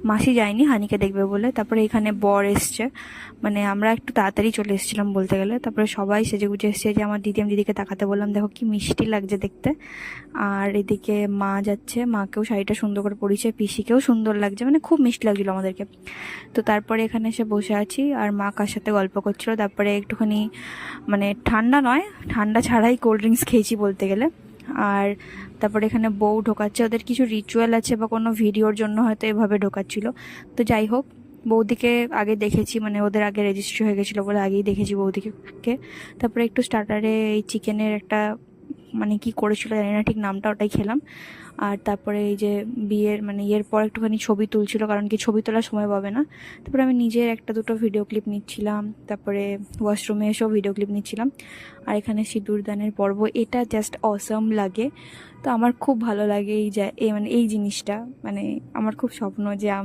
মাসি যায়নি হানিকে দেখবে বলে। তারপরে এখানে বর এসছে, মানে আমরা একটু তাড়াতাড়ি চলে এসেছিলাম বলতে গেলে। তারপরে সবাই সেজে গুজে এসছে, যে আমার দিদি, আমি দিদিকে তাকাতে বললাম দেখো কি মিষ্টি লাগছে দেখতে। আর এদিকে মা যাচ্ছে, মাকেও শাড়িটা সুন্দর করে পরিয়েছে, পিসিকেও সুন্দর লাগছে, মানে খুব মিষ্টি লাগছিল আমাদেরকে। তো তারপরে এখানে এসে বসে আছি, আর মা কার সাথে গল্প করছিল। তারপরে একটুখানি মানে ঠান্ডা নয়, ঠান্ডা ছাড়াই কোল্ড ড্রিঙ্কস খেয়েছি বলতে গেলে। আর তারপরে এখানে বউ ঢোকাচ্ছে, ওদের কিছু রিচুয়াল আছে বা কোনো ভিডিওর জন্য হয়তো এভাবে ঢোকাচ্ছিল। তো যাই হোক, বৌদিকে আগে দেখেছি, মানে ওদের আগে রেজিস্ট্রি হয়ে গেছিলো বলে আগেই দেখেছি বৌদিকে। তারপরে একটু স্টার্টারে এই চিকেনের একটা মানে কি করেছিল জানি না ঠিক নামটা, ওটাই খেলাম। আর তারপরে এই যে বিয়ের মানে ইয়ের পর একটুখানি ছবি তুলছিল, কারণ কি ছবি তোলার সময় পাবে না। তারপরে আমি নিজের একটা দুটো ভিডিও ক্লিপ নিচ্ছিলাম, তারপরে ওয়াশরুমে এসেও ভিডিও ক্লিপ নিচ্ছিলাম। আর এখানে সিঁদুরদানের পর্ব, এটা জাস্ট অসাম লাগে। তো আমার খুব ভালো লাগে এই যে মানে এই জিনিসটা, মানে আমার খুব স্বপ্ন যে